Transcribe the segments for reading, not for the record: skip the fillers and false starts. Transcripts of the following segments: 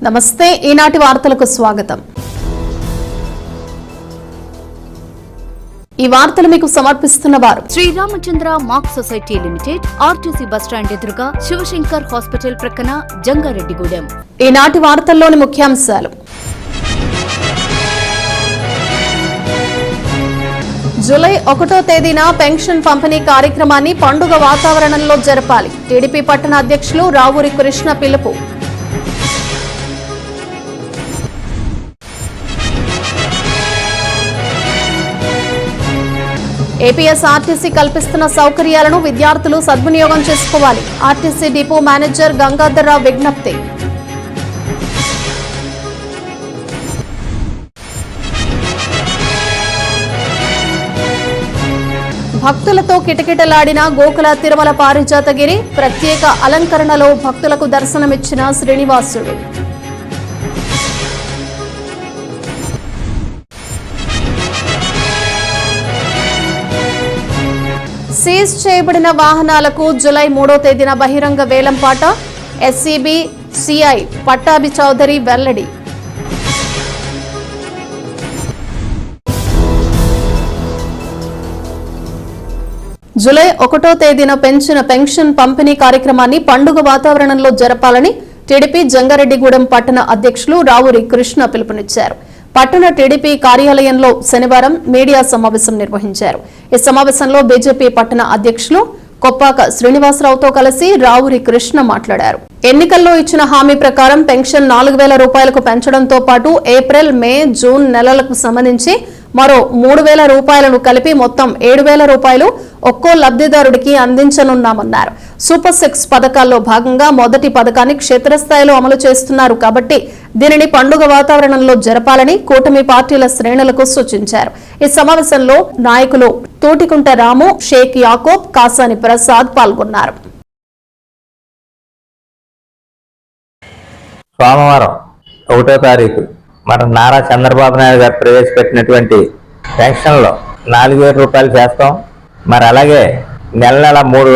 నమస్తే ఈనాటి వార్తలకు స్వాగతం। ఈ వార్తలు మీకు సమర్పిస్తున్న వారు Shri Ramachandra mark society limited, RTC bus stand ఎదురుగా, శివశంకర్ హాస్పిటల్ ప్రక్కన, జంగారెడ్డిగూడెం। ఈనాటి వార్తల్లోని ముఖ్యాంశాలు। జూలై 1వ తేదీన పెన్షన్ పంపిణీ కార్యక్రమాన్ని పండుగ వాతావరణంలో జరపాలి। టీడీపీ పట్టణ అధ్యక్షులు రావూరి కృష్ణ పిలుపు। ఏపీఎస్ఆర్టీసీ కల్పిస్తున్న సౌకర్యాలను విద్యార్థులు సద్వినియోగం చేసుకోవాలి। ఆర్టీసీ డిపో మేనేజర్ గంగాధర్రావు విజ్ఞప్తి। భక్తులతో కిటకిటలాడిన గోకుల తిరుమల పారిజాతగిరి, ప్రత్యేక అలంకరణలో భక్తులకు దర్శనమిచ్చిన శ్రీనివాసుడు। సీజ్ చేయబడిన వాహనాలకు జూలై 3వ తేదీన బహిరంగ వేలంపాట। ఎస్సీబీ సిఐ పట్టాభి చౌదరి వెల్లడి। జూలై 1వ తేదీన పెన్షన్ పంపిణీ కార్యక్రమాన్ని పండుగ వాతావరణంలో జరపాలని టీడీపీ జంగారెడ్డిగూడెం పట్టణ అధ్యక్షులు రావూరి కృష్ణ పిలుపునిచ్చారు। పట్టణ టీడీపీ కార్యాలయంలో శనివారం మీడియా సమావేశం నిర్వహించారు। ఈ సమావేశంలో బీజేపీ పట్టణ అధ్యక్షులు కొప్పాక శ్రీనివాసరావుతో కలిసి రావూరి కృష్ణ మాట్లాడారు। ఎన్నికల్లో ఇచ్చిన హామీ ప్రకారం పెన్షన్ 4000 రూపాయలకు పెంచడంతో పాటు ఏప్రిల్, మే, జూన్ నెలలకు సంబంధించి మరో 3000 రూపాయలను కలిపి మొత్తం 7000 రూపాయలు ఒక్కో లబ్ధిదారుడికి అందించనున్నామన్నారు। సూపర్ 6 పథకాల్లో భాగంగా మొదటి పథకాన్ని క్షేత్రస్థాయిలో అమలు చేస్తున్నారు కాబట్టి దీనిని పండుగ వాతావరణంలో జరపాలని కూటమి పార్టీల శ్రేణులకు సూచించారు। ఈ సమావేశంలో నాయకులు తోటికుంట రాము, షేక్ యాకోబ్, కాసాని ప్రసాద్ పాల్గొన్నారు। సోమవారం 1వ తారీఖు మన నారా చంద్రబాబు నాయుడు గారు ప్రవేశపెట్టినటువంటి పెన్షన్లో 4000 రూపాయలు చేస్తాం। మరి అలాగే నెల 3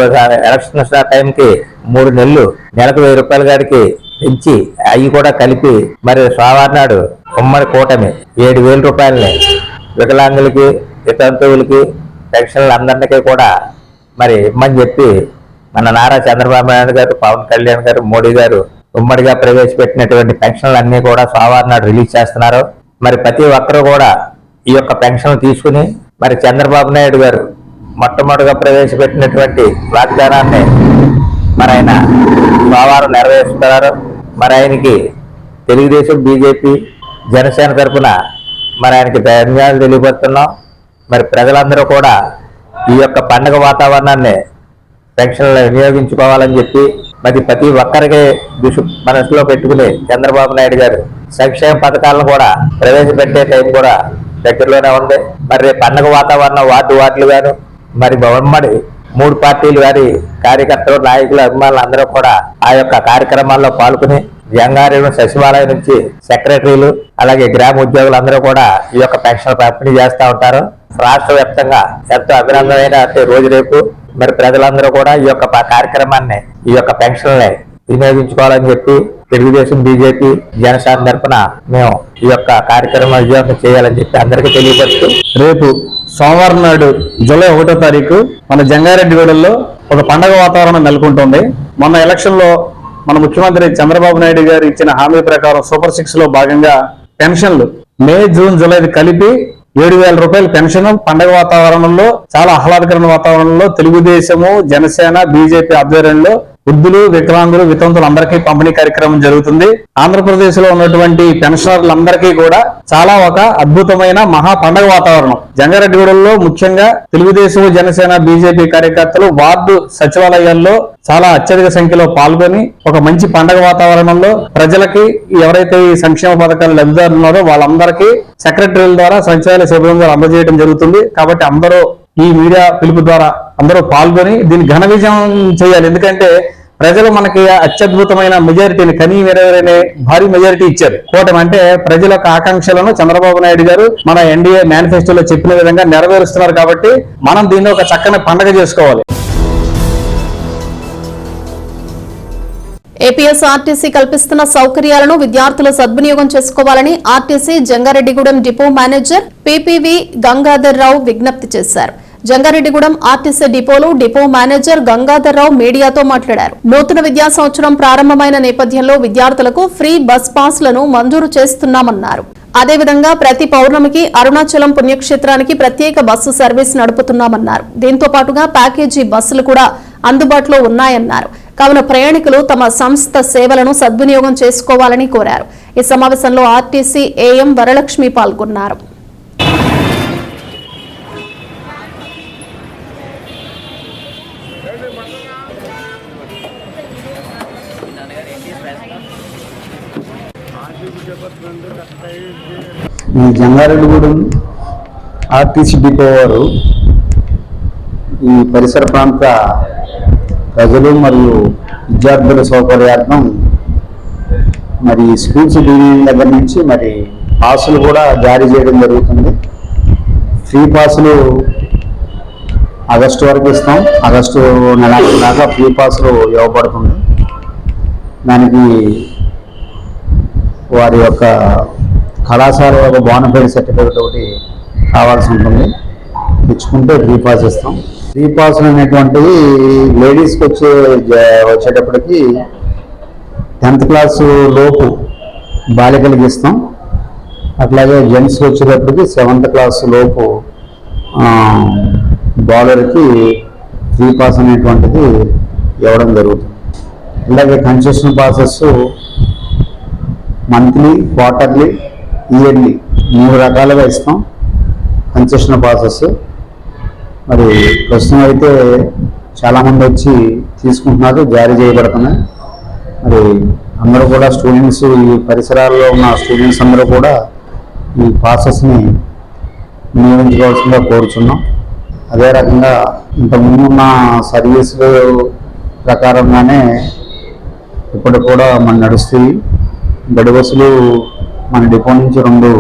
ఎలక్షన్ టైంకి 3 నెలలు నెలకు 1000 రూపాయల గారికి పెంచి అవి కూడా కలిపి మరి సోమవారం ఉమ్మడి కూటమి 7000 రూపాయలని వికలాంగులకి, వితంతువులకి, పెన్షన్లు అందరికీ కూడా మరి ఇమ్మని చెప్పి మన నారా చంద్రబాబు నాయుడు గారు, పవన్ కళ్యాణ్ గారు, మోడీ గారు ఉమ్మడిగా ప్రవేశపెట్టినటువంటి పెన్షన్లు అన్నీ కూడా సోమవారం నాడు రిలీజ్ చేస్తున్నారు। మరి ప్రతి ఒక్కరు కూడా ఈ యొక్క పెన్షన్లు తీసుకుని మరి చంద్రబాబు నాయుడు గారు మొట్టమొదటిగా ప్రవేశపెట్టినటువంటి వాగ్దానాన్ని మరి ఆయన సోమవారం నెరవేరుస్తున్నారు। మరి ఆయనకి తెలుగుదేశం, బీజేపీ, జనసేన తరఫున మరి ఆయనకి ధన్యవాదాలు తెలియపరుస్తున్నాం। మరి ప్రజలందరూ కూడా ఈ యొక్క పండుగ వాతావరణాన్ని పెన్షన్లు వినియోగించుకోవాలని చెప్పి మరి ప్రతి ఒక్కరికి మనసులో పెట్టుకుని చంద్రబాబు నాయుడు గారు సంక్షేమ పథకాలను కూడా ప్రవేశపెట్టే టైం కూడా దగ్గరలోనే ఉంది। మరి పండుగ వాతావరణం వార్డులు గాను మరి ఉమ్మడి 3 పార్టీలు గారి కార్యకర్తలు, నాయకులు, అభిమానులు అందరూ కూడా ఆ యొక్క కార్యక్రమాల్లో పాల్గొని జంగారెడ్డి సచివాలయం నుంచి సెక్రటరీలు అలాగే గ్రామ ఉద్యోగులు అందరూ కూడా ఈ యొక్క పెన్షన్ పంపిణీ చేస్తూ ఉంటారు। రాష్ట్ర వ్యాప్తంగా ఎంతో అభినందనమైన రోజు రేపు మరి ప్రజలందరూ కూడా ఈ యొక్క కార్యక్రమాన్ని, ఈ యొక్క పెన్షన్లని వినియోగించుకోవాలని చెప్పి తెలుగుదేశం, బీజేపీ, జనసేన తరఫున మేము ఈ యొక్క కార్యక్రమం విజయవంతం చేయాలని చెప్పి అందరికీ తెలియపరుస్తూ రేపు సోమవారం నాడు జూలై 1వ తారీఖు మన జంగారెడ్డిగూడెంలో ఒక పండగ వాతావరణం నెలకొంటుంది। మొన్న ఎలక్షన్ లో మన ముఖ్యమంత్రి చంద్రబాబు నాయుడు గారు ఇచ్చిన హామీ ప్రకారం సూపర్ 6 లో భాగంగా పెన్షన్లు మే, జూన్, జూలై కలిపి 7000 రూపాయల పెన్షన్ పండగ వాతావరణంలో, చాలా ఆహ్లాదకరమైన వాతావరణంలో తెలుగుదేశము, జనసేన, బీజేపీ ఆధ్వర్యంలో వృద్ధులు, వికలాంగులు, వితంతులు అందరికీ పంపిణీ కార్యక్రమం జరుగుతుంది। ఆంధ్రప్రదేశ్ లో ఉన్నటువంటి పెన్షనర్లందరికీ కూడా చాలా ఒక అద్భుతమైన మహా పండగ వాతావరణం। జంగారెడ్డిగూడెంలో ముఖ్యంగా తెలుగుదేశం, జనసేన, బీజేపీ కార్యకర్తలు వార్డు సచివాలయాల్లో చాలా అత్యధిక సంఖ్యలో పాల్గొని ఒక మంచి పండగ వాతావరణంలో ప్రజలకి ఎవరైతే ఈ సంక్షేమ పథకాలు లబ్ధిదారులు ఉన్నారో వాళ్ళందరికీ సెక్రటరీల ద్వారా, సచివాలయ సిబ్బంది ద్వారా అందజేయడం జరుగుతుంది। కాబట్టి అందరూ ఈ మీడియా పిలుపు ద్వారా అందరూ పాల్గొని దీన్ని ఘన విజయం చేయాలి। ఎందుకంటే ప్రజలు మనకి అత్యద్భుతమైన మెజారిటీని, కనీ వెరవరనే భారీ మెజారిటీ ఇచ్చారు। కూటమి అంటే ప్రజల యొక్క ఆకాంక్షలను చంద్రబాబు నాయుడు గారు మన ఎన్డీఏ మేనిఫెస్టోలో చెప్పిన విధంగా నెరవేరుస్తున్నారు। కాబట్టి మనం దీన్ని ఒక చక్కని పండుగ చేసుకోవాలి। ఏపీఎస్ఆర్టీసీ కల్పిస్తున్న సౌకర్యాలను విద్యార్థులు సద్వినియోగం చేసుకోవాలని RTC Jangareddygudem depot manager PPV Gangadhar Rao విజ్ఞప్తి చేశారు. జంగారెడ్డిగూడెం ఆర్టీసీ డిపోలో డిపో మేనేజర్ గంగాధర్ రావు మీడియాతో మాట్లాడారు. నూతన విద్యా సంవత్సరం ప్రారంభమైన నేపథ్యంలో విద్యార్థులకు ఫ్రీ బస్ పాస్లను మంజూరు చేస్తున్నామన్నారు. అదేవిధంగా ప్రతి పౌర్ణమికి అరుణాచలం పుణ్యక్షేత్రానికి ప్రత్యేక బస్సు సర్వీస్ నడుపుతున్నామన్నారు. దీంతో పాటుగా ప్యాకేజీ బస్సులు కూడా అందుబాటులో ఉన్నాయన్నారు. కావున ప్రయాణికులు తమ సంస్థ సేవలను సద్వినియోగం చేసుకోవాలని కోరారు. ఈ సమావేశంలో ఆర్టీసీ ఏఎం వరలక్ష్మి పాల్గొన్నారు. ఈ జంగారెడ్డిగూడెం ఆర్టీసీ డిపో వారు ఈ పరిసర ప్రాంత ప్రజలు మరియు విద్యార్థుల సౌకర్యార్థం మరి స్కూల్స్ డీలింగ్ దగ్గర నుంచి మరి పాసులు కూడా జారీ చేయడం జరుగుతుంది. ఫ్రీ పాసులు ఆగస్టు వరకు ఇస్తాం. ఆగస్టు నెలాఖరు దాకా ఫ్రీ పాసులు ఇవ్వబడుతుంది. దానికి వారి యొక్క కళాశాల యొక్క బోనఫైడ్ సర్టిఫికేట్ ఒకటి కావాల్సి ఉంటుంది. తెచ్చుకుంటే ఫ్రీ పాస్ ఇస్తాం. ఫ్రీ పాస్లు అనేటువంటివి లేడీస్కి వచ్చేటప్పటికి 10th క్లాసు లోపు బాలికలకి ఇస్తాం. అట్లాగే జెంట్స్కి వచ్చేటప్పటికి 7th క్లాసు లోపు బాలర్కి ఫ్రీ పాస్ అనేటువంటిది ఇవ్వడం జరుగుతుంది. అలాగే concession passes monthly, quarterly, yearly 3 రకాలుగా ఇస్తాం కన్సెషన్ పాసెస్. మరి ప్రస్తుతం అయితే చాలామంది వచ్చి తీసుకుంటున్నారు, జారీ చేయబడుతున్నాయి. మరి అందరూ కూడా స్టూడెంట్స్, ఈ పరిసరాల్లో ఉన్న స్టూడెంట్స్ అందరూ కూడా ఈ పాసెస్ని వినియోగించుకోవాల్సిందిగా కోరుచున్నాం. అదే రకంగా ఇంతకుముందున్న సర్వీసులు ప్రకారంగానే ఇప్పుడు కూడా మన నడుస్తాయి. గడి బస్సులు మన డిపో నుంచి 2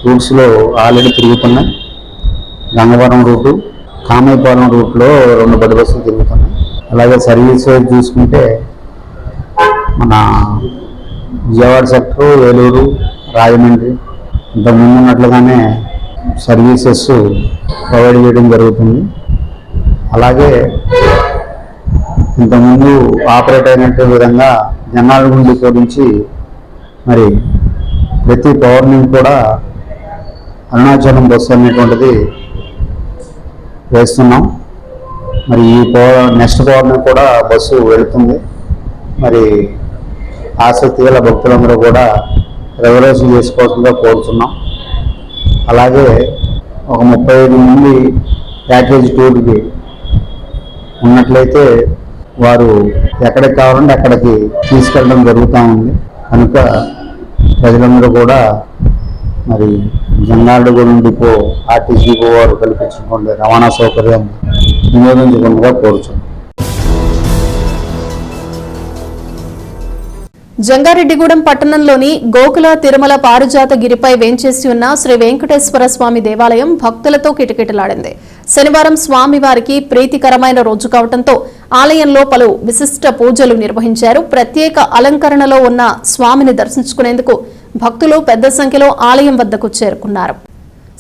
రూట్స్లో ఆల్రెడీ తిరుగుతున్నాయి. గంగవరం రూటు, కామైపాలెం రూట్లో 2 బడి బస్సులు తిరుగుతున్నాయి. అలాగే సర్వీస్ చూసుకుంటే మన విజయవాడ సెక్టర్, ఏలూరు, రాజమండ్రి ఇంతకుముందు ఉన్నట్లుగానే సర్వీసెస్ ప్రొవైడ్ చేయడం జరుగుతుంది. అలాగే ఇంతకుముందు ఆపరేట్ అయినట్టు విధంగా జనాలగూడెం డిపో నుంచి మరి ప్రతి పౌర్ణమి కూడా అరుణాచలం బస్సు అనేటువంటిది వేస్తున్నాం. మరి ఈ నెక్స్ట్ పౌర్ణమి కూడా బస్సు వెళుతుంది. మరి ఆసక్తి గల భక్తులందరూ కూడా రిజర్వేషన్ చేసుకోవాల్సిందిగా కోరుతున్నాం. అలాగే ఒక 35 మంది ప్యాకేజ్ టూర్కి ఉన్నట్లయితే వారు ఎక్కడికి కావాలంటే అక్కడికి తీసుకెళ్ళడం జరుగుతూ ఉంది. కనుక ప్రజలందరూ కూడా మరి జంగారెడ్డిగూడెం డిపో ఆర్టీసీ డిపో వారు కల్పించుకుంటే రవాణా సౌకర్యం వినియోగించకుండా కోరుచున్నాం. జంగారెడ్డిగూడెం పట్టణంలోని గోకుల తిరుమల పారిజాత గిరిపై వేంచేసి ఉన్న శ్రీ వెంకటేశ్వర స్వామి దేవాలయం భక్తులతో కిటకిటలాడింది. శనివారం స్వామివారికి ప్రీతికరమైన రోజు కావడంతో ఆలయంలో పలు విశిష్ట పూజలు నిర్వహించారు. ప్రత్యేక అలంకరణలో ఉన్న స్వామిని దర్శించుకునేందుకు భక్తులు పెద్ద సంఖ్యలో ఆలయం వద్దకు చేరుకున్నారు.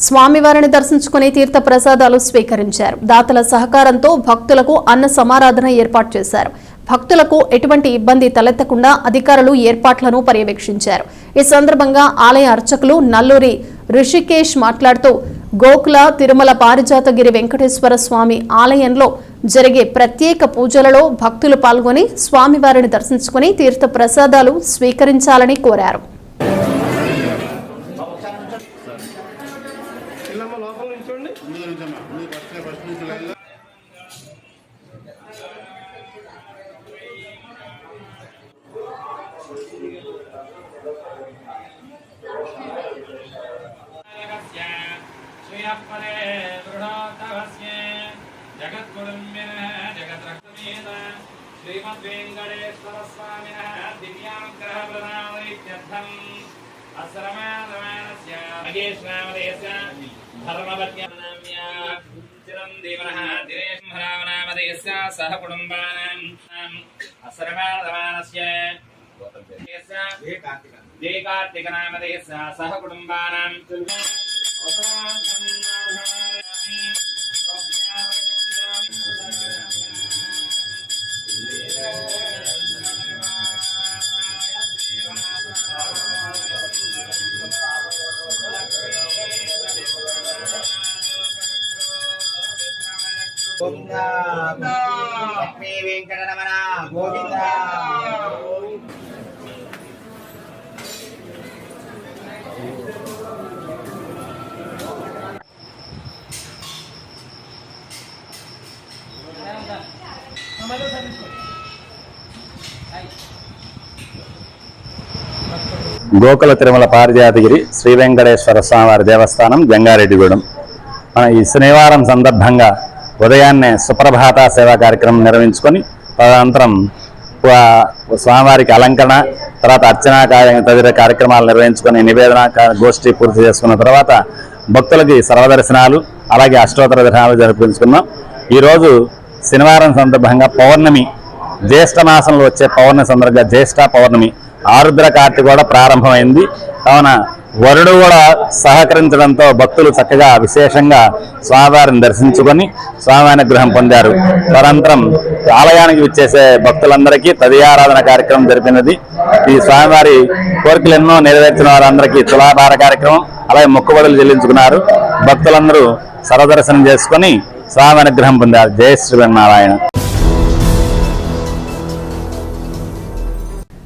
స్వామివారిని దర్శించుకుని తీర్థ ప్రసాదాలు స్వీకరించారు. దాతల సహకారంతో భక్తులకు అన్న సమారాధన ఏర్పాటు చేశారు. భక్తులకు ఎటువంటి ఇబ్బంది తలెత్తకుండా అధికారులు ఏర్పాట్లను పర్యవేక్షించారు. ఈ సందర్భంగా ఆలయ అర్చకులు నల్లూరి ఋషికేష్ మాట్లాడుతూ గోకుల తిరుమల పారిజాతగిరి వెంకటేశ్వర స్వామి ఆలయంలో జరిగే ప్రత్యేక పూజలలో భక్తులు పాల్గొని స్వామివారిని దర్శించుకుని తీర్థ ప్రసాదాలు స్వీకరించాలని కోరారు. श्रीमद्वेंकटेश्वर स्वामिनः दिव्यानुग्रह प्रदानरीत्यर्थम् अस्रमानस्य महेशनामदेशः धर्मपत्न्याम्या च చిరంజీవనః దినేశ్ మహానామదేస్య సహ కుటుంబానాం అసర్వాదమానస్య జయ కార్తిక నామదేస్య సహ కుటుంబానాం గోవింద లక్ష్మీ వెంకటరమణ గోవింద. గోకుల తిరుమల పారిజాతగిరి శ్రీ వెంకటేశ్వర స్వామివారి దేవస్థానం జంగారెడ్డిగూడెం. మన ఈ శనివారం సందర్భంగా ఉదయాన్నే సుప్రభాత సేవా కార్యక్రమం నిర్వహించుకొని తదనంతరం స్వామివారికి అలంకరణ, తర్వాత అర్చన తదితర కార్యక్రమాలు నిర్వహించుకొని నివేదన గోష్ఠి పూర్తి చేసుకున్న తర్వాత భక్తులకి సర్వదర్శనాలు అలాగే అష్టోత్తర దర్శనాలు జరిపించుకున్నాం. ఈరోజు శనివారం సందర్భంగా పౌర్ణమి, జ్యేష్ఠ మాసంలో వచ్చే పౌర్ణమి సందర్భంగా జ్యేష్ఠ పౌర్ణమి ఆరుద్ర కార్తె కూడా ప్రారంభమైంది. కావున వరుడు కూడా సహకరించడంతో భక్తులు చక్కగా విశేషంగా స్వామివారిని దర్శించుకొని స్వామి అనుగ్రహం పొందారు. తదనంతరం ఆలయానికి విచ్చేసే భక్తులందరికీ తదియారాధన కార్యక్రమం జరిపినది. ఈ స్వామివారి కోరికలు ఎన్నో నెరవేర్చిన వారందరికీ తులాభార కార్యక్రమం అలాగే మొక్కుబడులు చెల్లించుకున్నారు. భక్తులందరూ సర్వదర్శనం చేసుకొని స్వామి అనుగ్రహం పొందారు. జయ శ్రీమన్నారాయణ.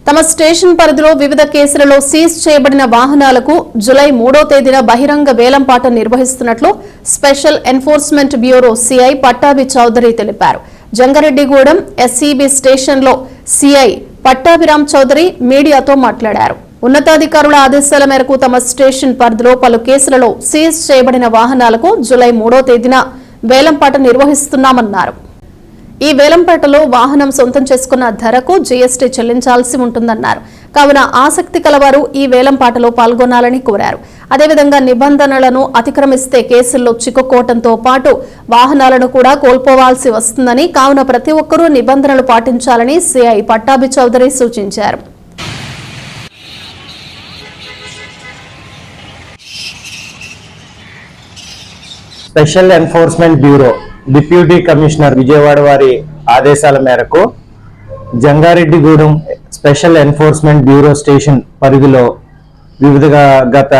తమ స్టేషన్ పరిధిలో వివిధ కేసులలో సీజ్ చేయబడిన వాహనాలకు జులై 3వ తేదీన బహిరంగ వేలంపాట నిర్వహిస్తున్నట్లు special enforcement bureau CI Pattabhi Chowdary తెలిపారు. జంగారెడ్డిగూడెం ఎస్సీబీ స్టేషన్లో సిఐ పట్టాభిరామ్ చౌదరి మీడియాతో మాట్లాడారు. ఉన్నతాధికారుల ఆదేశాల మేరకు తమ స్టేషన్ పరిధిలో పలు కేసులలో సీజ్ చేయబడిన వాహనాలకు జులై 3వ తేదీన వేలంపాట నిర్వహిస్తున్నామన్నారు. ఈ వేలంపాటలో వాహనం సొంతం చేసుకున్న ధరకు జీఎస్టీ చెల్లించాల్సి ఉంటుందన్నారు. కావున ఆసక్తి కలవారు ఈ వేలంపాటలో పాల్గొనాలని కోరారు. అదేవిధంగా నిబంధనలను అతిక్రమిస్తే కేసుల్లో చిక్కుకోవడంతో పాటు వాహనాలను కూడా కోల్పోవాల్సి వస్తుందని, కావున ప్రతి ఒక్కరూ నిబంధనలు పాటించాలని సిఐ పట్టాభి చౌదరి సూచించారు. Special enforcement bureau deputy commissioner Vijayawada వారి ఆదేశాల మేరకు Jangareddygudem special enforcement bureau station పరిధిలో గత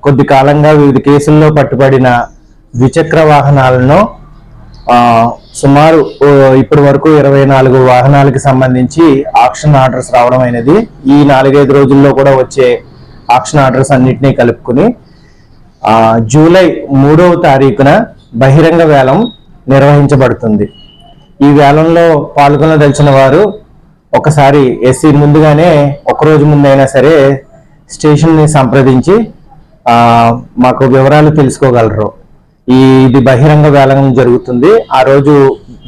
కొద్ది కాలంగా వివిధ కేసుల్లో పట్టుబడిన ద్విచక్ర వాహనాలను సుమారు ఇప్పటి వరకు 24 వాహనాలకు సంబంధించి ఆక్షన్ ఆర్డర్స్ రావడం అయినది. ఈ 4-5 రోజుల్లో కూడా వచ్చే ఆక్షన్ ఆర్డర్స్ అన్నింటినీ కలుపుకుని జూలై 3వ తారీఖున బహిరంగ వేలం నిర్వహించబడుతుంది. ఈ వేలంలో పాల్గొనదలిచిన వారు ఒకసారి ముందుగానే ఒకరోజు ముందైనా సరే స్టేషన్ని సంప్రదించి మాకు వివరాలు తెలుసుకోగలరు. ఇది బహిరంగ వేలం జరుగుతుంది. ఆ రోజు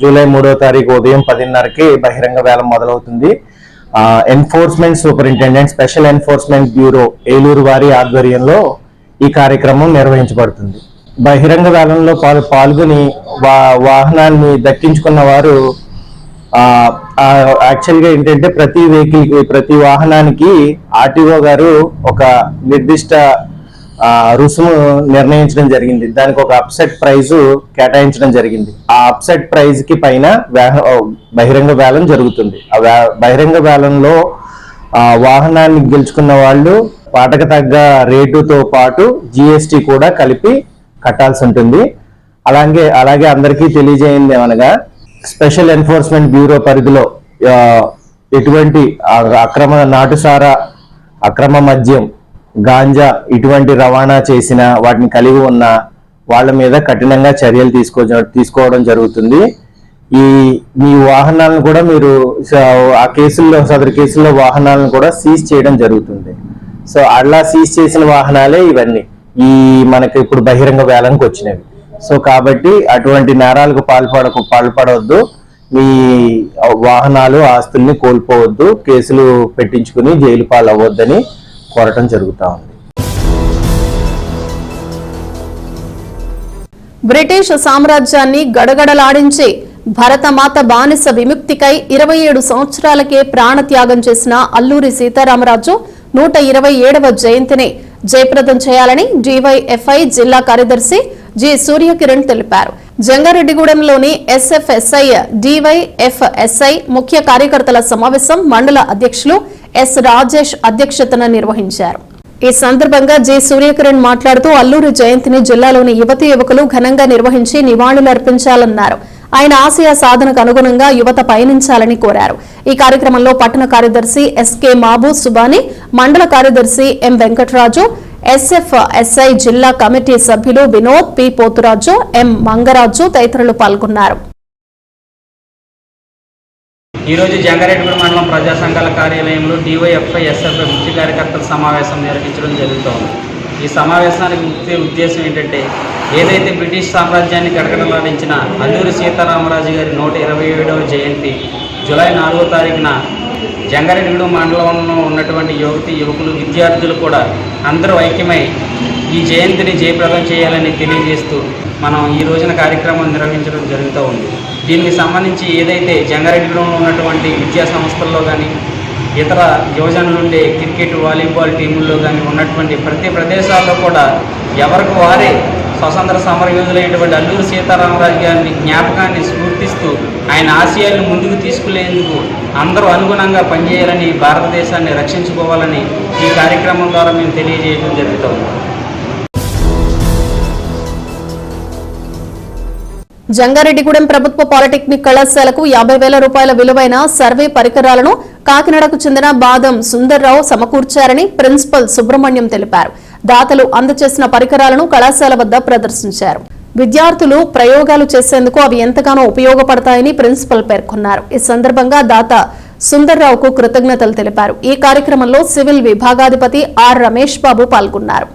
జూలై 3వ తారీఖు ఉదయం 10:30కి బహిరంగ వేలం మొదలవుతుంది. Enforcement superintendent special enforcement bureau Eluru వారి ఆధ్వర్యంలో ఈ కార్యక్రమం నిర్వహించబడుతుంది. బహిరంగ వేలంలో పాల్గొని వాహనాన్ని దక్కించుకున్న వారు యాక్చువల్గా ఏంటంటే ప్రతి వాహనానికి ఆర్టీఓ గారు ఒక నిర్దిష్ట రుసుము నిర్ణయించడం జరిగింది. దానికి ఒక అప్సెట్ ప్రైజ్ కేటాయించడం జరిగింది. ఆ అప్సెట్ ప్రైజ్ కి పైన బహిరంగ వేలం జరుగుతుంది. ఆ బహిరంగ వేలంలో వాహనాన్ని గెలుచుకున్న వాళ్ళు వాటకు తగ్గ రేటుతో పాటు జిఎస్టి కూడా కలిపి కట్టాల్సి ఉంటుంది. అలాగే అందరికీ తెలియజేయండి ఏమనగా స్పెషల్ ఎన్ఫోర్స్మెంట్ బ్యూరో పరిధిలో ఎటువంటి అక్రమ నాటుసారా, అక్రమ మద్యం, గాంజా ఇటువంటి రవాణా చేసిన వాటిని కలిగి ఉన్న వాళ్ళ మీద కఠినంగా చర్యలు తీసుకోవడం జరుగుతుంది. మీ వాహనాలను కూడా మీరు సదరు కేసుల్లో వాహనాలను కూడా సీజ్ చేయడం జరుగుతుంది. సో అలా సీజ్ చేసిన వాహనాలే ఇవన్నీ మనకి ఇప్పుడు బహిరంగ వేలంకి వచ్చినవి. సో కాబట్టి అటువంటి నేరాలకు పాల్పడవద్దు. మీ వాహనాలు ఆస్తుల్ని కోల్పోవద్దు. కేసులు పెట్టించుకుని జైలు పాలవ్వద్దని కోరటం జరుగుతూ ఉంది. బ్రిటిష్ సామ్రాజ్యాన్ని గడగడలాడించి భరతమాత బానిస విముక్తికై 27 సంవత్సరాలకే ప్రాణత్యాగం చేసిన అల్లూరి సీతారామరాజు 127వ జయంతిని జయప్రదం చేయాలని డివైఎఫ్ఐ జిల్లా కార్యదర్శి జి సూర్యకిరణ్ తెలిపారు. జంగారెడ్డిగూడెంలోని ఎస్ఎఫ్ఎస్ఐ డివైఎఫ్ఎస్ఐ ముఖ్య కార్యకర్తల సమావేశం మండల అధ్యక్షులు ఎస్ రాజేష్ అధ్యక్షతన నిర్వహించారు. ఈ సందర్భంగా జి సూర్యకిరణ్ మాట్లాడుతూ అల్లూరి జయంతిని జిల్లాలోని యువతీ యువకులు ఘనంగా నిర్వహించి నివాళులర్పించాలన్నారు. ఆయన ఆశయ సాధనకు అనుగుణంగా యువత పయనించాలని కోరారు. ఈ కార్యక్రమంలో పట్టణ కార్యదర్శి ఎస్కే మాబు సుబాని, మండల కార్యదర్శి ఎం వెంకటరాజు, ఎస్ఎఫ్ఎస్ఐ జిల్లా కమిటీ సభ్యులు వినోద్, పి పోతురాజు, ఎం మంగరాజు తదితరులు పాల్గొన్నారు. ఈరోజు జంగారెడ్డిగూడెం మండలం ప్రజా సంఘాల కార్యాలయంలో డివైఎఫ్ఐ ఎస్ఎఫ్ఐ ముఖ్య కార్యకర్తల సమావేశం నిర్వహించడం జరుగుతోంది. ఈ సమావేశానికి ముఖ్య ఉద్దేశం ఏంటంటే, ఏదైతే బ్రిటిష్ సామ్రాజ్యాన్ని గడగడలాడించిన అల్లూరి సీతారామరాజు గారి 127వ జయంతి జూలై 4వ తారీఖున జంగారెడ్డిగూడెం మండలంలో ఉన్నటువంటి యువకులు విద్యార్థులు కూడా అందరూ ఐక్యమై ఈ జయంతిని జయప్రదం చేయాలని తెలియజేస్తూ మనం ఈ రోజున కార్యక్రమం నిర్వహించడం జరుగుతూ ఉంది. దీనికి సంబంధించి ఏదైతే జంగారెడ్డిగూడెంలో ఉన్నటువంటి విద్యా సంస్థల్లో కానీ ఇతర యువజనులు ఉండే క్రికెట్, వాలీబాల్ టీముల్లో కానీ ఉన్నటువంటి ప్రతి ప్రదేశాల్లో కూడా ఎవరికి వారే స్వతంత్ర సమరయోధులైనటువంటి అల్లూరి సీతారామరాజు గారిని జ్ఞాపకాన్ని స్ఫూర్తిస్తూ ఆయన ఆశయాలను ముందుకు తీసుకునేందుకు అందరూ అనుగుణంగా పనిచేయాలని, భారతదేశాన్ని రక్షించుకోవాలని ఈ కార్యక్రమం ద్వారా మేము తెలియజేయడం జరుగుతుంది. జంగారెడ్డిగూడెం ప్రభుత్వ పాలిటెక్నిక్ కళాశాలకు 50,000 రూపాయల విలువైన సర్వే పరికరాలను కాకినాడకు చెందిన బాదం సుందర్రావు సమకూర్చారని ప్రిన్సిపల్ సుబ్రహ్మణ్యం తెలిపారు. దాతలు అందజేసిన పరికరాలను కళాశాల వద్ద ప్రదర్శించారు. విద్యార్థులు ప్రయోగాలు చేసేందుకు అవి ఎంతగానో ఉపయోగపడతాయని ప్రిన్సిపల్ పేర్కొన్నారు. ఈ సందర్భంగా దాత సుందర్రావుకు కృతజ్ఞతలు తెలిపారు. ఈ కార్యక్రమంలో సివిల్ విభాగాధిపతి ఆర్ రమేష్ బాబు పాల్గొన్నారు.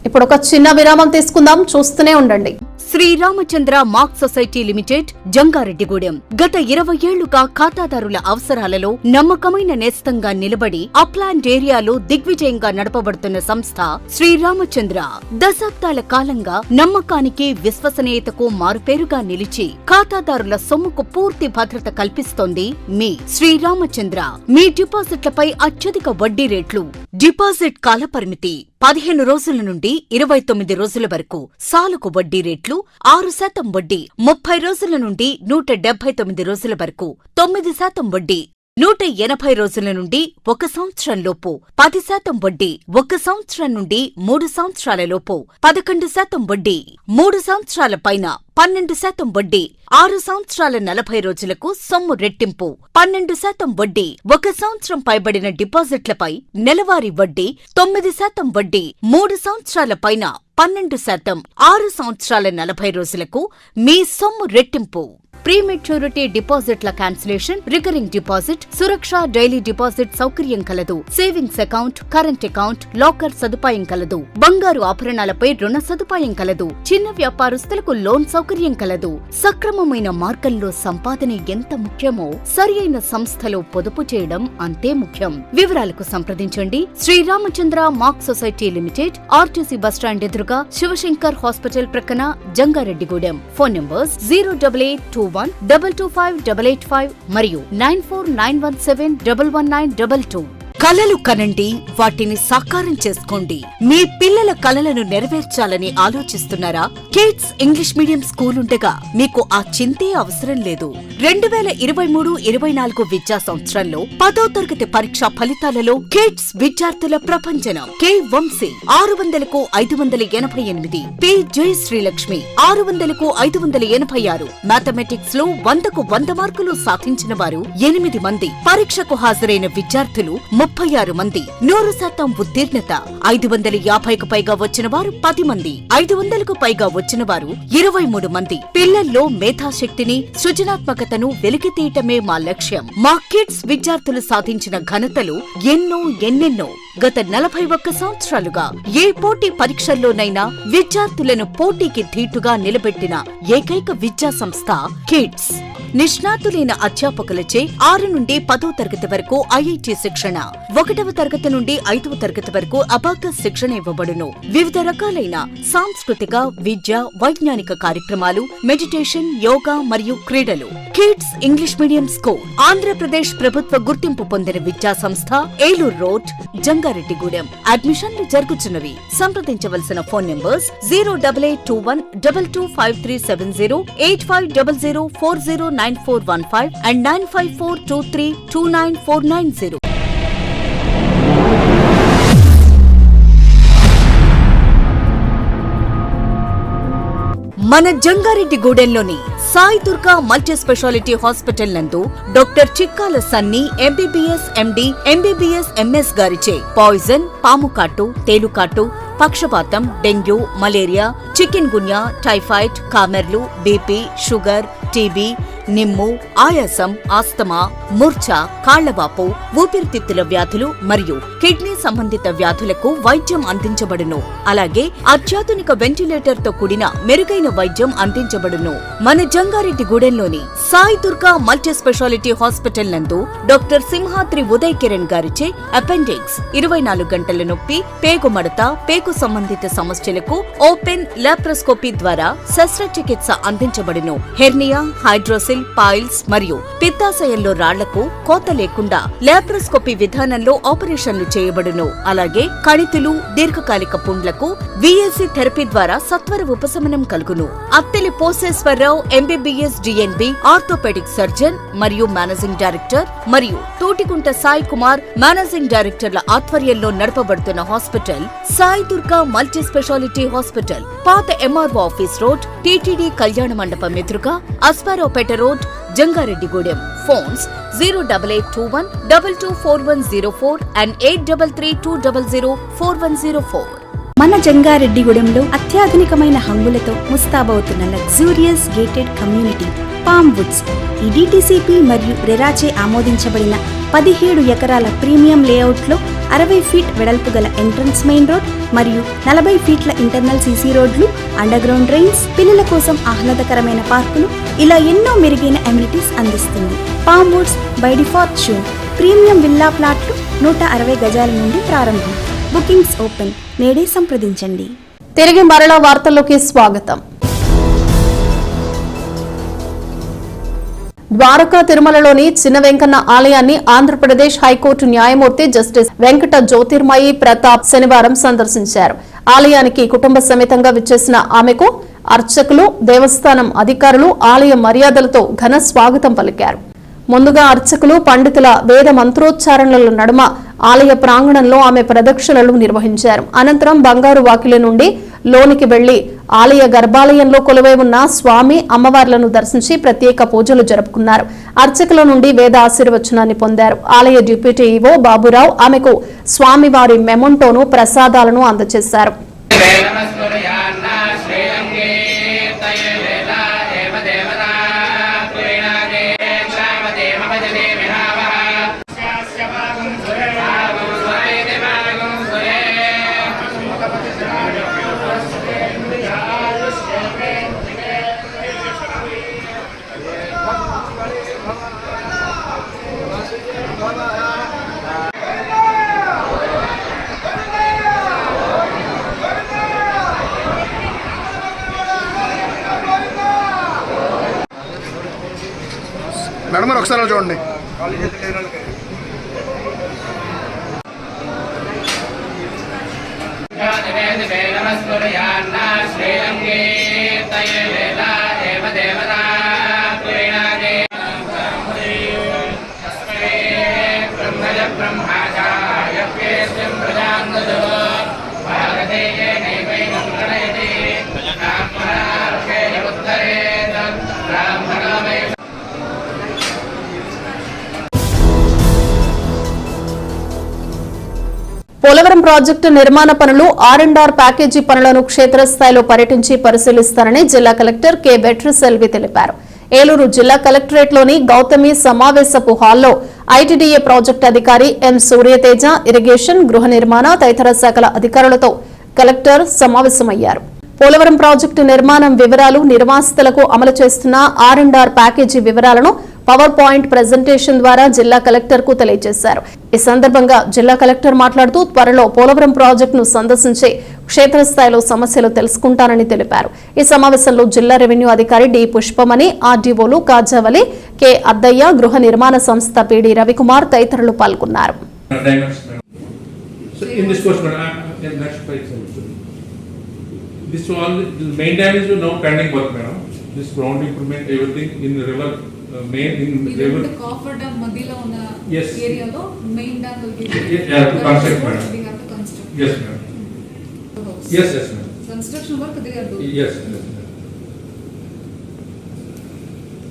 ఇప్పుడు ఒక చిన్న విరామం తీసుకుందాం, చూస్తూనే ఉండండి. Sriramachandra mark society limited Jangareddygudem గత 20 ఏళ్లుగా ఖాతాదారుల అవసరాలలో నమ్మకమైన నేస్తంగా నిలబడి అప్లాండ్ ఏరియాలో దిగ్విజయంగా నడపబడుతున్న సంస్థ శ్రీరామచంద్ర. దశాబ్దాల కాలంగా నమ్మకానికి, విశ్వసనీయతకు మారుపేరుగా నిలిచి ఖాతాదారుల సొమ్ముకు పూర్తి భద్రత కల్పిస్తోంది మీ శ్రీరామచంద్ర. మీ డిపాజిట్లపై అత్యధిక వడ్డీ రేట్లు, డిపాజిట్ కాలపరిమితి 15 రోజుల నుండి 29 రోజుల వరకు, సాలుకు వడ్డీ రేట్లు 6% వడ్డీ, 30 రోజుల నుండి 179 రోజుల వరకు 9% వడ్డీ, 180 రోజుల నుండి 1 సంవత్సరం లోపు 10% వడ్డీ, 1 సంవత్సరం నుండి 3 సంవత్సరాల లోపు 11% వడ్డీ, 3 సంవత్సరాల పైన 12% వడ్డీ, 6 సంవత్సరాల 40 రోజులకు సొమ్ము రెట్టింపు 12% వడ్డీ, 1 సంవత్సరం పైబడిన డిపాజిట్లపై నెలవారీ వడ్డీ 9% వడ్డీ, 3 సంవత్సరాల పైన 12%, 6 సంవత్సరాల 40 రోజులకు మీ సొమ్ము రెట్టింపు. ప్రీమెచ్యూరిటీ డిపాజిట్ల క్యాన్సిలేషన్, రికరింగ్ డిపాజిట్, సురక్ష డైలీ డిపాజిట్ సౌకర్యం కలదు. Savings account, current account, locker సదుపాయం కలదు. బంగారు ఆభరణాలపై రుణ సదుపాయం కలదు. చిన్న వ్యాపారస్తులకు లోన్ సౌకర్యం కలదు. సక్రమమైన మార్గంలో సంపాదన ఎంత ముఖ్యమో సరియైన సంస్థలో పొదుపు చేయడం అంతే ముఖ్యం. వివరాలకు సంప్రదించండి. Sriramachandra mark society limited, RTC bus stand ఎదురుగా, శివశంకర్ హాస్పిటల్ ప్రక్కన, జంగారెడ్డిగూడెం. ఫోన్ నంబర్స్ 08821225885 మరియు 9491711922. కలలు కనండి, వాటిని సాకారం చేసుకోండి. మీ పిల్లల కలలను నెరవేర్చాలని ఆలోచిస్తున్నారా? కిడ్స్ ఇంగ్లీష్ మీడియం స్కూల్ ఉండగా మీకు ఆ చింతే అవసరం లేదు. 2023-24 విద్యా సంవత్సరంలో 10వ తరగతి పరీక్షా ఫలితాలలో కిడ్స్ విద్యార్థుల ప్రపంచనం. కె వంశీ 600కు 588, పి జయశ్రీలక్ష్మి 600కు 586. మ్యాథమెటిక్స్ లో 100కు 100 మార్కులు సాధించిన వారు 8 మంది. పరీక్షకు హాజరైన విద్యార్థులు 36 మంది. 100% ఉత్తీర్ణత. 550కు పైగా వచ్చిన వారు 10 మంది. 500కు పైగా వచ్చిన వారు 23 మంది. పిల్లల్లో మేధాశక్తిని, సృజనాత్మకతను వెలికితీయటమే మా లక్ష్యం. మా కిడ్స్ విద్యార్థులు సాధించిన ఘనతలు ఎన్నెన్నో. గత 41 సంవత్సరాలుగా ఏ పోటీ పరీక్షల్లోనైనా విద్యార్థులను పోటీకి ధీటుగా నిలబెట్టిన ఏకైక విద్యా సంస్థ కిడ్స్. నిష్ణాతులైన అధ్యాపకులచే 6 నుండి 10వ తరగతి వరకు ఐఐటి శిక్షణ, 1వ తరగతి నుండి 5వ తరగతి వరకు అబాకస్ శిక్షణ ఇవ్వబడును. వివిధ రకాలైన సాంస్కృతిక, విద్య, వైజ్ఞానిక కార్యక్రమాలు, మెడిటేషన్, యోగా మరియు క్రీడలు. Kids English medium school Andhra Pradesh ప్రభుత్వ గుర్తింపు పొందిన విద్యా సంస్థ, ఏలూరు రోడ్, జంగారెడ్డిగూడెం. అడ్మిషన్లు జరుగుతున్నవి. సంప్రదించవలసిన ఫోన్ నంబర్స్ 08821225370, 8500409415 and 95423299490. మన జంగారెడ్డిగూడెంలోని Sai Durga multi speciality hospital నందు doctor Chikkala Sunny MBBS MD, MBBS MS గారిచే పాయిజన్, పాముకాటు, తేలుకాటు, పక్షపాతం, dengue, malaria, chikungunya, typhoid, కామెర్లు, బీపీ, షుగర్, టీబీ, నిమ్ము, ఆయాసం, ఆస్తమా, మూర్ఛ, కాళ్లవాపు, ఊపిరితిత్తుల వ్యాధులు మరియు కిడ్నీ సంబంధిత వ్యాధులకు వైద్యం అందించబడును. అలాగే అత్యాధునిక వెంటిలేటర్ తో కూడిన మెరుగైన వైద్యం అందించబడును. మన జంగారెడ్డిగూడెంలోని Sai Durga multi speciality hospital నందు డాక్టర్ సింహాద్రి ఉదయ్ కిరణ్ గారిచే అపెండిక్స్, 24 గంటల నొప్పి, పేగు మడత, పేగు సంబంధిత సమస్యలకు ఓపెన్ లాప్రోస్కోపీ ద్వారా శస్త్రచికిత్స అందించబడును. హెర్నియా, హైడ్రోసిల్, పైల్స్ మరియు పిత్తాశయంలో రాళ్లకు కోత లేకుండా లాప్రోస్కోపీ విధానంలో ఆపరేషన్లు చేయబడును. అలాగే కణితులు, దీర్ఘకాలిక పుండ్లకు విఎల్సి థెరపీ ద్వారా సత్వర ఉపశమనం కలుగును. Atteli Poseswararao MBBS DNB orthopaedic surgeon మరియు మేనేజింగ్ డైరెక్టర్ మరియు తోటికుంట సాయి కుమార్ మేనేజింగ్ డైరెక్టర్ల ఆధ్వర్యంలో నడపబడుతున్న hospital Sai Durga multi speciality hospital, పాత ఎంఆర్ఓ ఆఫీస్ రోడ్, టీటీడీ కళ్యాణ మండపం ఎదురుగా, Aswaraopeta road, Jangareddygudem. Phones 08821224104 and 8332004104. మన జంగారెడ్డిగూడెంలో అత్యాధునికమైన హంగులతో ముస్తాబవుతున్న luxurious gated community palm woods. ఈ డిటిసిపి మరియు రెరాచే ఆమోదించబడిన 17 ఎకరాల ప్రీమియం లేఅవుట్లో 60 ఫీట్ వెడల్పు గల ఎంట్రన్స్ మెయిన్ రోడ్ మరియు 40 ఫీట్ల ఇంటర్నల్ సీసీ రోడ్లు, అండర్ గ్రౌండ్ డ్రైన్స్, పిల్లల కోసం ఆహ్లాదకరమైన పార్కులు, ఇలా ఎన్నో మెరుగైన అమ్యూనిటీస్ అందిస్తుంది. Palm Woods by default shown premium villa ప్లాట్లు 160 గజాల నుండి ప్రారంభం. Bookings open. నేడే సంప్రదించండి. తిరిగి మరలా వార్తల్లోకి స్వాగతం. ద్వారకా తిరుమలలోని చిన్న వెంకన్న ఆలయాన్ని ఆంధ్రప్రదేశ్ హైకోర్టు న్యాయమూర్తి జస్టిస్ వెంకట జ్యోతిర్మయి ప్రతాప్ శనివారం సందర్శించారు. ఆలయానికి కుటుంబ సమేతంగా విచ్చేసిన ఆమెకు అర్చకులు, దేవస్థానం అధికారులు ఆలయ మర్యాదలతో ఘన స్వాగతం పలికారు. ముందుగా అర్చకులు, పండితుల వేద మంత్రోచ్చారణల నడుమ ఆలయ ప్రాంగణంలో ఆమె ప్రదక్షిణలు నిర్వహించారు. అనంతరం బంగారు వాకిలి నుండి లోనికి వెళ్లి ఆలయ గర్భాలయంలో కొలువై ఉన్న స్వామి, అమ్మవార్లను దర్శించి ప్రత్యేక పూజలు జరుపుకున్నారు. అర్చకుల నుండి వేద ఆశీర్వచనాన్ని పొందారు. ఆలయ డిప్యూటీ ఈవో బాబురావు ఆమెకు స్వామివారి మెమొంటోను, ప్రసాదాలను అందజేశారు. మేడం మరి ఒకసారి చూడండి. పోలవరం ప్రాజెక్టు నిర్మాణ పనులు, R&R ప్యాకేజీ పనులను క్షేత్రస్థాయిలో పర్యటించి పరిశీలిస్తారని జిల్లా కలెక్టర్ కె వెట్రిసెల్వి తెలిపారు. ఏలూరు జిల్లా కలెక్టరేట్లోని గౌతమి సమావేశపు హాల్లో ఐటీడీఏ ప్రాజెక్టు అధికారి ఎం సూర్యతేజ, ఇరిగేషన్, గృహ నిర్మాణ తదితర శాఖల అధికారులతో కలెక్టర్ సమావేశమయ్యారు. పోలవరం ప్రాజెక్టు నిర్మాణం వివరాలు, నిర్వాసితులకు అమలు చేస్తున్న R&R ప్యాకేజీ వివరాలను పవర్ పాయింట్ ప్రెజెంటేషన్ ద్వారా జిల్లా కలెక్టర్ కు తెలియజేశారు. ఈ సందర్భంగా జిల్లా కలెక్టర్ మాట్లాడుతూ త్వరలో పోలవరం ప్రాజెక్టును సందర్శించి క్షేత్రస్థాయిలో సమస్యలు తెలుసుకుంటానని తెలిపారు. ఈ సమావేశంలో జిల్లా రెవెన్యూ అధికారి డి పుష్పమణి, ఆర్డీఓలు కాజావలి, కె అద్దయ్య, గృహ నిర్మాణ సంస్థ పిడి రవికుమార్ తదితరులు పాల్గొన్నారు. This all the main dam is now pending work, madam. This ground improvement, everything in the river, main in river. The coffer dam madila on Yes. area lo main dam will be. Yeah, to construct, madam. We have to construct. Yes, madam. Yes, yes, madam. Construction work they are doing. Yes, yes, madam.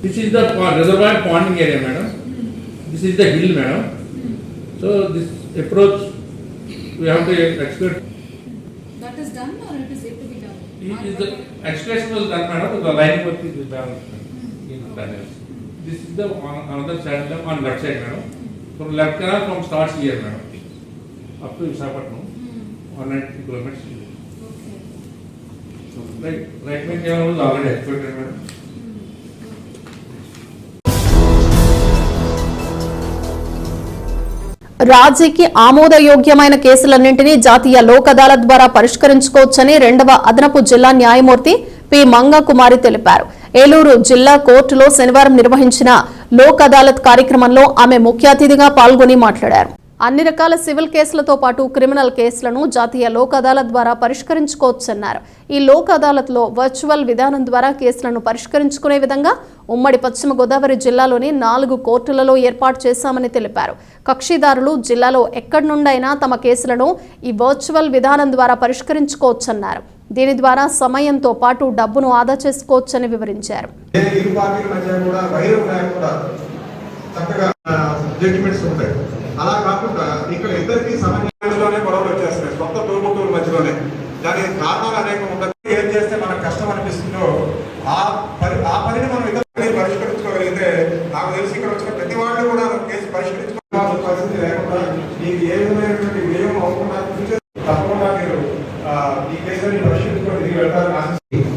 This is the reservoir ponding area, madam. This is the hill, madam. So this approach we have to expect. That is done or it is yet to be done? Is the excavation was done, madam. The lining work is done in panels. This is the another side dam on left side, madam. From left canal from starts here, madam, up to Visakhapatnam, 190 kilometers. Okay. So right main canal was already expected, madam. రాజీకి ఆమోదయోగ్యమైన కేసులన్నింటినీ జాతీయ లోక్ అదాలత్ ద్వారా పరిష్కరించుకోవచ్చని 2వ అదనపు జిల్లా న్యాయమూర్తి P Mangakumari తెలిపారు. ఏలూరు జిల్లా కోర్టులో శనివారం నిర్వహించిన లోక్ అదాలత్ కార్యక్రమంలో ఆమె ముఖ్య అతిథిగా పాల్గొని మాట్లాడారు. అన్ని రకాల సివిల్ కేసులతో పాటు క్రిమినల్ కేసులను జాతీయ లోక్ అదాలత్ ద్వారా పరిష్కరించుకోవచ్చన్నారు. ఈ లోక్ అదాలత్లో వర్చువల్ విధానం ద్వారా కేసులను పరిష్కరించుకునే విధంగా ఉమ్మడి పశ్చిమ గోదావరి జిల్లాలోని 4 కోర్టులలో ఏర్పాటు చేశామని తెలిపారు. కక్షిదారులు జిల్లాలో ఎక్కడి నుండైనా తమ కేసులను ఈ వర్చువల్ విధానం ద్వారా పరిష్కరించుకోవచ్చన్నారు. దీని ద్వారా సమయంతో పాటు డబ్బును ఆదా చేసుకోవచ్చని వివరించారు. అలా కాకుండా ఇక్కడ ఇద్దరికి సమన్వయంలోనే గొడవలు వచ్చేస్తున్నాయి, కొత్త తోబుట్టువుల మధ్యలోనే. దానికి కారణాలు అనేకం ఉంటాయి. ఏం చేస్తే మనకు కష్టం అనిపిస్తుందో ఆ పనిని మనం ఇద్దరు పరిష్కరించుకోగలిగితే నాకు తెలిసి ఇక్కడ వచ్చిన ప్రతి వాళ్ళు కూడా కేసు పరిష్కరించుకోవాల్సిన పరిస్థితి లేకుండా మీకు ఏ విధమైనటువంటి వ్యయం అవ్వకుండా తప్పకుండా మీరు ఈ కేసుని పరిష్కరించుకొని తిరిగి వెళ్తారని ఆశిస్తుంది.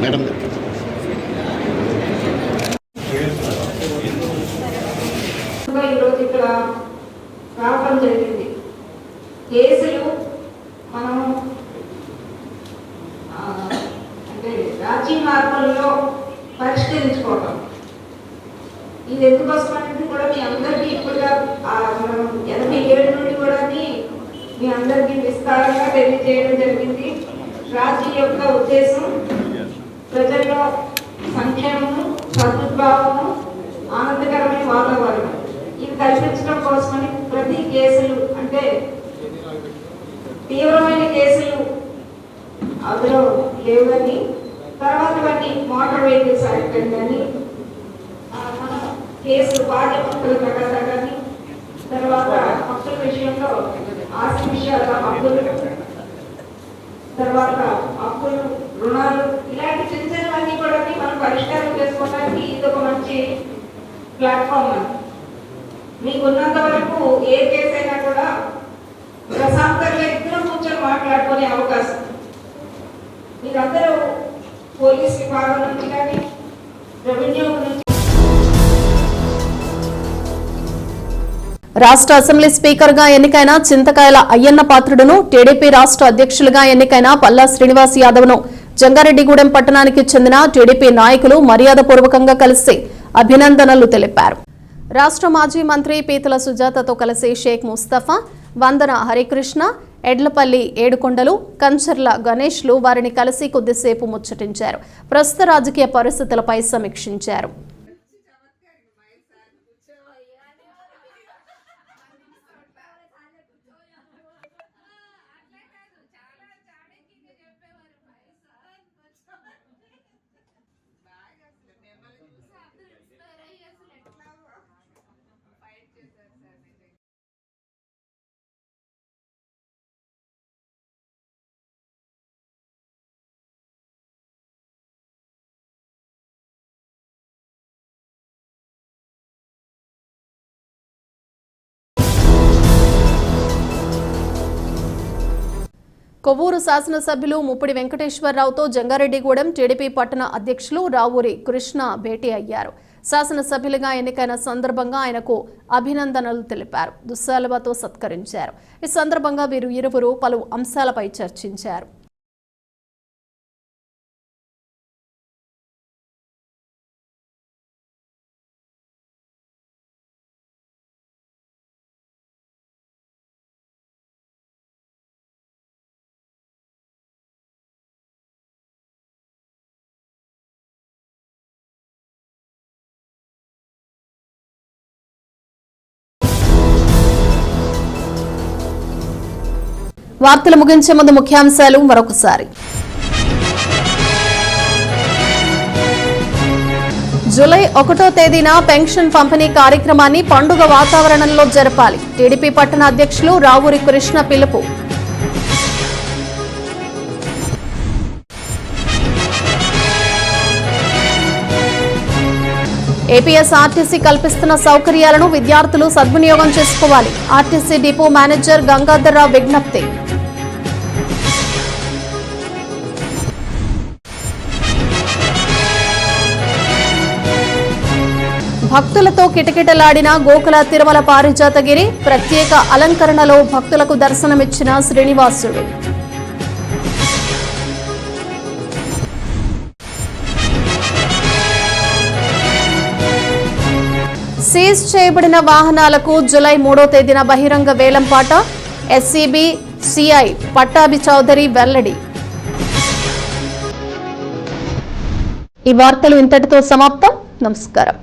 మేడం ఈరోజు ఇక్కడ రావడం జరిగింది. కేసులు మనం అంటే రాజీ మార్గంలో పరిష్కరించుకోవటం, ఇది ఎందుకోసం అనేది కూడా మీ అందరికీ ఇప్పుడుగా మనం 87 నుండి కూడా మీ అందరికీ విస్తారంగా తెలియజేయడం జరిగింది. రాజీ యొక్క ఉద్దేశం ప్రజల్లో సంక్షేమము, సద్భావము, ఆనందకరమైన వాతావరణం ఇది కల్పించడం కోసమని ప్రతి కేసులు అంటే తీవ్రమైన కేసులు అందులో లేవని, తర్వాత వాటి మోటార్ వెహికల్స్ యాక్ట్ కానీ మన కేసులు పాఠ్య హక్కుల ప్రకారం కానీ, తర్వాత హక్కుల విషయంలో ఆస్తి విషయాల హక్కులు, తర్వాత అప్పులు, రుణాలు, ఇలాంటి చిన్న చిన్నవన్నీ కూడా మనం పరిష్కారం చేసుకోవడానికి ఇది ఒక మంచి ప్లాట్ఫామ్ అని. మీకు ఉన్నంత వరకు ఏ కేసు అయినా కూడా ప్రశాంతంగా ఇద్దరు కూర్చొని మాట్లాడుకునే అవకాశం మీరందరూ పోలీస్ విభాగం నుంచి కానీ రెవెన్యూ నుంచి. రాష్ట్ర అసెంబ్లీ స్పీకర్ గా ఎన్నికైన చింతకాయల అయ్యన్న పాత్రుడును, టీడీపీ రాష్ట్ర అధ్యక్షులుగా ఎన్నికైన పల్లా శ్రీనివాస్ యాదవ్ ను జంగారెడ్డిగూడెం పట్టణానికి చెందిన టీడీపీ నాయకులు మర్యాదపూర్వకంగా కలిసి అభినందనలు తెలిపారు. రాష్ట్ర మాజీ మంత్రి పీతల సుజాతతో కలిసి షేక్ ముస్తఫా, వందన హరికృష్ణ, ఎడ్లపల్లి ఏడుకొండలు, కంచర్ల గణేష్లు వారిని కలిసి కొద్దిసేపు ముచ్చటించారు. ప్రస్తుత రాజకీయ పరిస్థితులపై సమీక్షించారు. కొవ్వూరు శాసనసభ్యులు ముప్పిడి వెంకటేశ్వరరావుతో జంగారెడ్డిగూడెం టీడీపీ పట్టణ అధ్యక్షులు రావూరి కృష్ణ భేటీ అయ్యారు. శాసనసభ్యులుగా ఎన్నికైన సందర్భంగా ఆయనకు అభినందనలు తెలిపారు. దుస్సాలువతో సత్కరించారు. ఈ సందర్భంగా వీరు ఇరువురు పలు అంశాలపై చర్చించారు. వార్తలు ముగించే ముందు ముఖ్యాంశాలు మరొకసారి. జూలై 1వ తేదీన పెన్షన్ పంపిణీ కార్యక్రమాన్ని పండుగ వాతావరణంలో జరపాలి. టీడీపీ పట్టణ అధ్యక్షులు రావూరి కృష్ణ పిలుపు. ఏపీఎస్ఆర్టీసీ కల్పిస్తున్న సౌకర్యాలను విద్యార్థులు సద్వినియోగం చేసుకోవాలి. ఆర్టీసీ డిపో మేనేజర్ గంగాధర్రావు విజ్ఞప్తి. భక్తులతో కిటకిటలాడిన గోకుల తిరుమల పారిజాతగిరి. ప్రత్యేక అలంకరణలో భక్తులకు దర్శనమిచ్చిన శ్రీనివాసుడు. సీజ్ చేయబడిన వాహనాలకు జూలై 3వ తేదీన బహిరంగ వేలంపాట. ఎస్సీబీ సిఐ పట్టాభి చౌదరి వెల్లడి. ఈ వార్తలు ఇంతటితో సమాప్తం. నమస్కారం.